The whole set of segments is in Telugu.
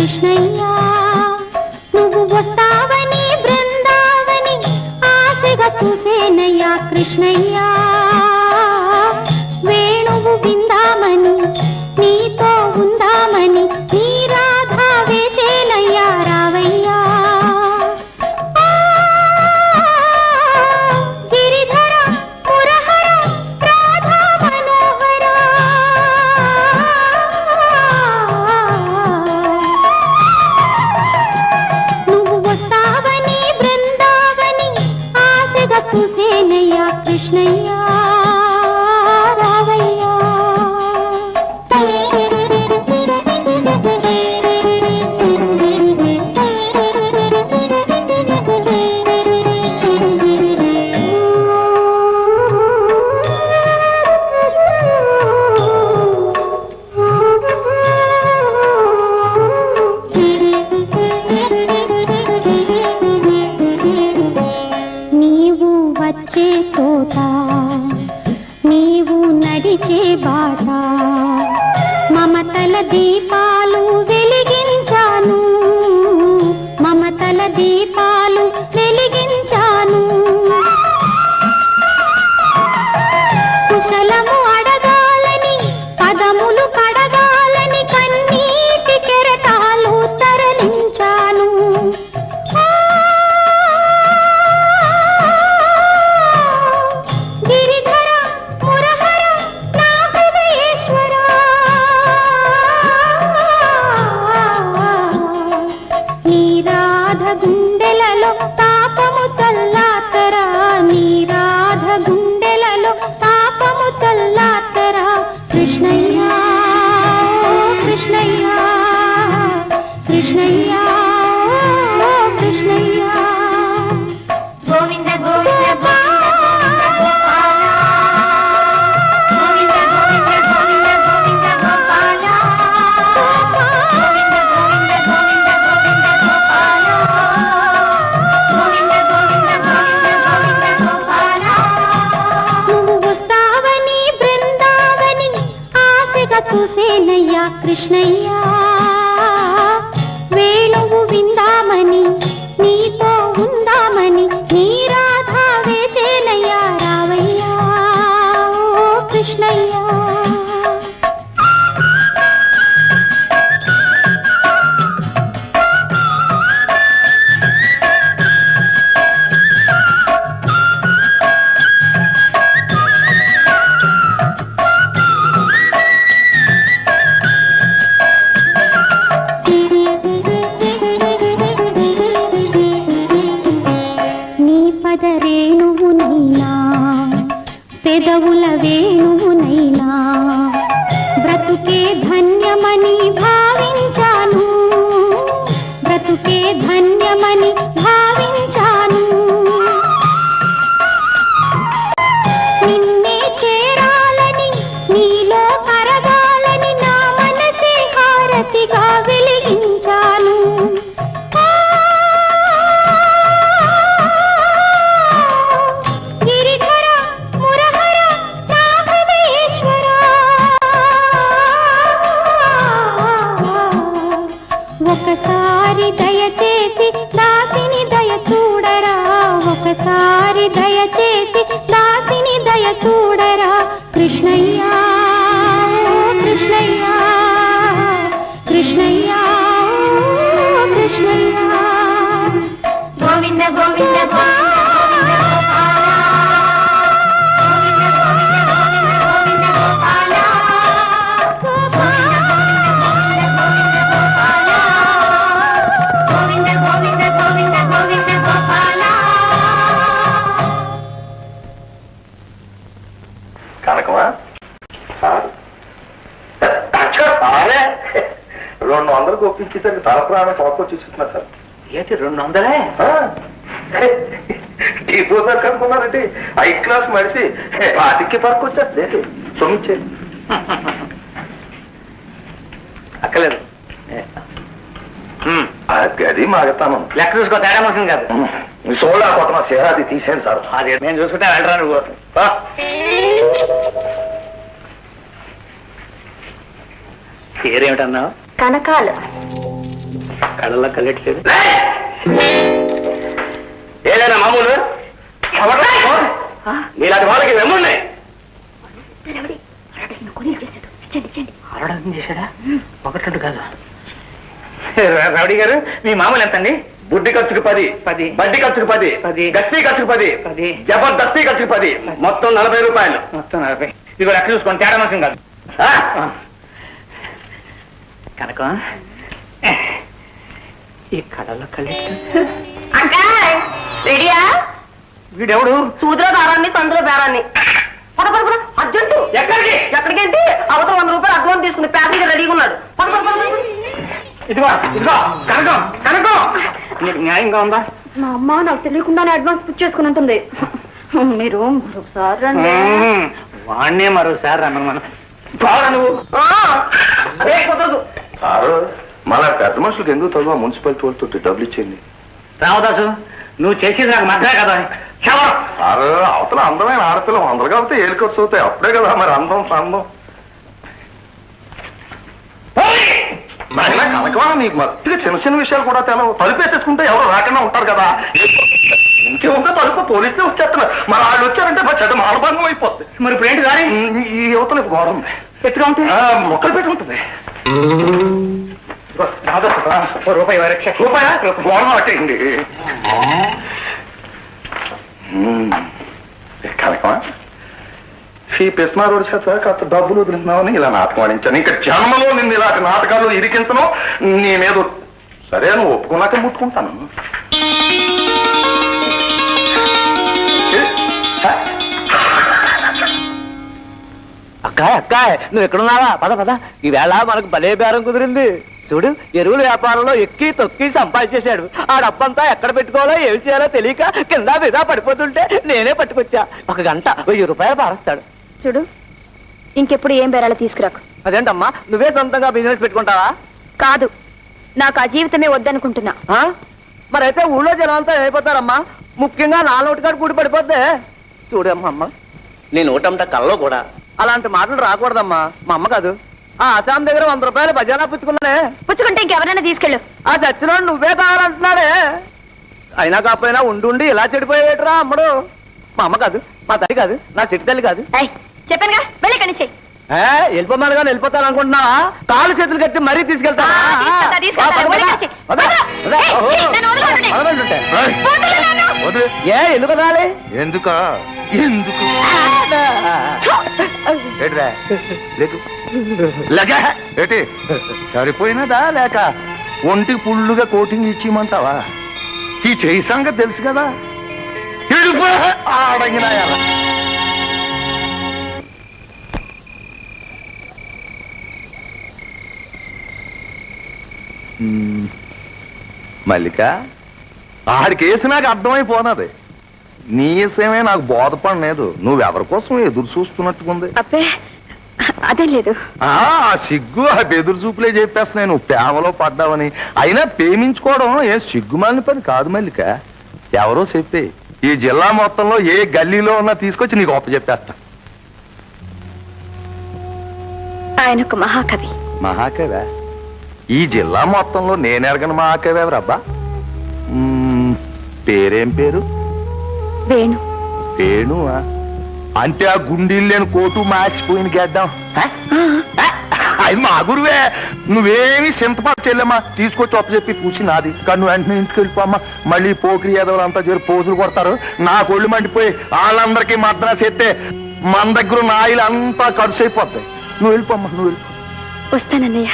కృష్ణయ్య నువ్వు వస్తావని బృందావని ఆశగా చూసేనయ్యా కృష్ణయ్య వేణువు విందామని నీతో ఉందామని నీ రాధా వేచేనయ్యా రావయ్యా గిరిధర మురహర రాధా మనోహర నువ్వు వస్తావని బృందావని ఆశగా చూసేనయ్యా కృష్ణయ్య రావయ్యా నీవు వచ్చే చోట నీవు నడిచే బాట మమతల దీపాలు వెలిగించాను మమతల దీపాలు వెలిగించాను కుశలము అడగాలని పదములు కడగాలని కన్నీటి కెరటాలు తరలించాను గిరిధర మురహర నా హృదయేశ్వర నీ రాధ గుండెలలో తాపము చల్లాచరా నీ రాధ గుండెలలో తాపము చల్లాచరా కృష్ణయ్య కృష్ణయ్య కృష్ణయ్య కృష్ణయ్య గోవింద గోవింద గోవింద గోపాల గోవింద గోవింద గోవింద గోవింద గోపాల గోవింద గోవింద గోవింద గోవింద గోపాల గోవింద గోవింద గోవింద గోవింద గోపాల నువ్వు వస్తావని బృందావని ఆశగా చూసేనయ్యా కృష్ణయ్య వేణువు విందామని నీతో ఉందామని నీ రాధా వేచేనయ్యా రావయ్యా ఓ కృష్ణయ్య నీ పద రేణువునైనా పెదవుల వేణువునైనా బ్రతుకే ధన్యమని భావించాను బ్రతుకే ధన్యమని భావించాను నిన్నే చేరాలని నీలో కరగాలని నా మనసే హారతిగా వెలిగించాను గిరిధర మురహర నా హృదయేశ్వర ఒకసారి దయచేసి దాసిని దయ చూడరా ఒకసారి దయచేసి దాసిని దయ చూడరా కృష్ణయ్య కృష్ణయ్య కృష్ణయ్య కృష్ణయ్య గోవింద గోవింద గోవింద కనకమా 200 ఒప్పించేసరికి తల ప్రాణం తోకొచ్చేస్తున్నా సార్ ఏంటి 200? టీపోసారు కనుక్కున్నారంటే 5 క్లాస్ మడిసి పాటికి పరకు వచ్చేది సొమ్మిచ్చే అక్కలేదు అది మాగతాను లెక్క చూసుకో తేడా మోసం కాదు సోళ్ళ కొత్త సేరాది తీసేయండి సార్ అదే నేను చూసుకుంటే వెళ్ళరా నువ్వు పేరేమిటన్నావు? కనకాలు. కళ్ళల్లో కళ్ళెట్లేదు. ఏదైనా మామూలు నీలాంటి వాళ్ళకి వెమ్మున్నాయి. ఆడడం చేశాడా? ఒకటి కాదు. రౌడీ గారు, మీ మామూలు ఎంతండి? బుడ్డి ఖర్చుకు 10, బడ్డీ ఖర్చుకు 10, గస్తీ ఖర్చుకు 10, జబర్దస్తీ ఖర్చుకు 10, మొత్తం 40 రూపాయలు. మొత్తం 40. ఇదిగో లెక్క చూసుకోండి, తేడా మాసం కాదు. కనకం, ఈ కళలో కళ్ళెట్టు. రెడీయా? వీడెవడు? సూదిలో దారాన్ని సందులో బేరాన్ని. అర్జెంటు. ఎక్కడికి? ఎక్కడికేంటి? అవతల 100 రూపాయలు అడ్వాన్స్ తీసుకుని ప్యాసింజర్ రెడీగా ఉన్నాడు. ఇదిగో ఇదిగో కనకం, కనకం, నీకు న్యాయంగా ఉందా? మా అమ్మ నాకు తెలియకుండానే అడ్వాన్స్ బుక్ చేసుకుని ఉంటుంది. మీరు మరొకసారి రండి. వాణ్ణే మరోసారి రమ్మను. మనం బాగా నువ్వు అదే కుదరదు. సారు మళ్ళా పెద్ద మనుషులకు ఎందుకు తగ్గ మున్సిపాలిటీ వాళ్ళతో డబ్బులు ఇచ్చేయండి. రామదాసు, నువ్వు చేసేది నాకు మధ్య కదా. సారు అవతల అందమైన ఆడపిల్ల 100 కాబట్టి ఏళ్ళు ఖర్చు అవుతాయి. అప్పుడే కదా మరి అందం సందం. కనకమా నీకు మట్టిగా చిన్న చిన్న విషయాలు కూడా తెలవు. తలుపేసేసుకుంటే ఎవరు రాకుండా ఉంటారు కదా. ఇంకేముందో తలుపు పోలీసులే వచ్చేస్తున్నారు. మరి వాళ్ళు వచ్చారంటే మా చెడ్డ మానభంగం అయిపోతుంది. మరి ఇప్పుడు ఏంటి దారి? ఈ యువతలు గోడ ఉంది, ఎత్తుగా ఉంటుంది, మొక్కలు పెట్టుకుంటుంది. రూపాయి గోడ పట్టేయండి. కనకమా ఈ పెస్మారోడి చేత కాస్త డబ్బులు వదిలిస్తున్నామని ఇలా నాటకం ఆడించాను. ఇంకా జన్మలో నిన్ను ఇలాంటి నాటకాలు ఇరికించను. నేనేదో సరే నువ్వు ఒప్పుకున్నాక ముట్టుకుంటాను. అక్కాయ్ అక్కాయ్, నువ్వు ఎక్కడున్నావా? పద పద, ఈవేళ మనకు భలే బేరం కుదిరింది. చూడు, ఎరువుల వ్యాపారంలో ఎక్కి తొక్కి సంపాదించేశాడు. ఆ డబ్బంతా ఎక్కడ పెట్టుకోవాలో ఏమి చేయాలో తెలియక కింద మీద పడిపోతుంటే నేనే పట్టుకొచ్చా. 1 గంట 1000 రూపాయలు పారేస్తాడు. చూడు, ఇంకెప్పుడు ఏం బేరాలు తీసుకురాకు. అదేంటమ్మా, నువ్వే సొంతంగా బిజినెస్ పెట్టుకుంటావా? కాదు, నాకు ఆ జీవితమే వద్దనుకుంటున్నా. మరైతే ఊళ్ళో జనం అంతా అయిపోతారమ్మా. ముఖ్యంగా నా నోటికాడు కూడి పడిపోద్దే. చూడమ్మా అమ్మ, నీ నోటంట కల్లో కూడా అలాంటి మాటలు రాకూడదమ్మా. మా అమ్మ కాదు, ఆ ఆశాం దగ్గర 100 రూపాయలు భజన పుచ్చుకున్నానే. పుచ్చుకుంటే ఇంకెవరైనా తీసుకెళ్ళు. ఆ చచ్చినోడు నువ్వే కావాలంటున్నాడే. అయినా కాకపోయినా ఉండి ఇలా చెడిపోయేట్రా అమ్మడు. మా అమ్మ కాదు, మా తల్లి కాదు, నా చెట్టు తల్లి కాదు. చెప్పానుగా, వెళ్ళి కనిచే. వెళ్ళిపోమని కానీ వెళ్ళిపోతాను అనుకుంటున్నావా? కాళ్ళు చేతులు కట్టి మరీ తీసుకెళ్తా. ఏ ఎందుకు రాలి? ఎందుకా? ఎందుకు ఏంటి సరిపోయినదా లేక ఒంటికి పుల్లుగా కోటింగ్ ఇచ్చిమంటావా? ఈ చేయి సంగతి తెలుసు కదా. ఆడంగినా మల్లిక, ఆడికి వేసి నాకు అర్థమైపోనది. నీ విషయమే నాకు బోధపడలేదు. నువ్వెవరి కోసం ఎదురు చూస్తున్నట్టుకుంది. అబ్బే అదే లేదు. సిగ్గు ఆ బెదురు చూపులే చెప్పేస్తున్నాయి నువ్వు ప్రేమలో పడ్డావని. అయినా ప్రేమించుకోవడం ఏ సిగ్గుమాలిన పని కాదు మల్లిక. ఎవరో చెప్పి ఈ జిల్లా మొత్తంలో ఏ గల్లీలో ఉన్నా తీసుకొచ్చి నీకు ఒప్ప చెప్పేస్తా. ఆయన ఒక మహాకవి. మహాకవి? ఈ జిల్లా మొత్తంలో నేనెరగని మహాకవి ఎవరబ్బా? పేరేం పేరు? వేణు. వేణువా? అంటే ఆ గుండీలు లేని కోటు మాసిపోయిన గెడ్డం. అది మా గురువే. నువ్వేమి చింతపాటు చెల్లెమ్మా, తీసుకొచ్చి ఒప్ప చెప్పి పూచి నాది. కానీ నువ్వు వెంటనే ఇంటికి వెళ్ళిపోమ్మా. మళ్ళీ పోకిరి ఎదవలంతా చేరి పోజులు కొడతారు. నా కొళ్ళు మండిపోయి వాళ్ళందరికీ మద్రాసు ఎత్తే మన దగ్గర నా ఆయిల్ అంతా ఖర్చు అయిపోతాయి. నువ్వు వెళ్ళిపోమ్మా, నువ్వు వెళ్ళిపో. వస్తానన్నయ్య.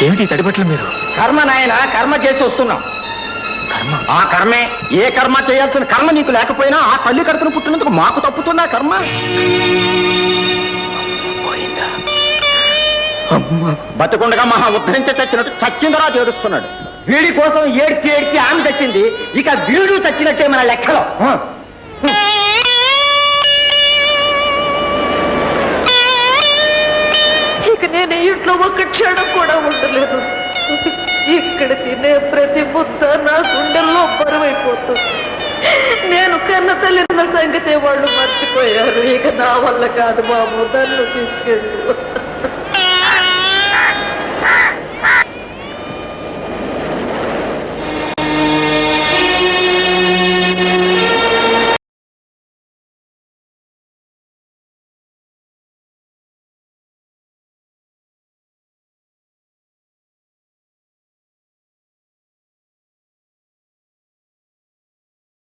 ఏమిటి తడిబట్టలు మీరు? కర్మ నాయన, కర్మ చేసి వస్తున్నాం. కర్మ? ఆ కర్మే. ఏ కర్మ చేయాల్సిన కర్మ నీకు లేకపోయినా ఆ తల్లి కడుపును పుట్టినందుకు మాకు తప్పుతున్నా కర్మ. బతుకుండగా మహా ఉద్ధరించి చచ్చినట్టు చచ్చిందరా చేరుస్తున్నాడు. వీడి కోసం ఏడ్చి ఏడ్చి ఆమె చచ్చింది. ఇక వీడు చచ్చినట్టే మన లెక్కలో. క్షణం కూడా ఉండలేదు. ఇక్కడ తినే ప్రతి ముద్ద నా గుండెల్లో బరువైపోతుంది. నేను కన్న తల్లిన సంగతే వాళ్ళు మర్చిపోయారు. ఇక నా వల్ల కాదు బాబు, నన్ను తీసుకెళ్ళు.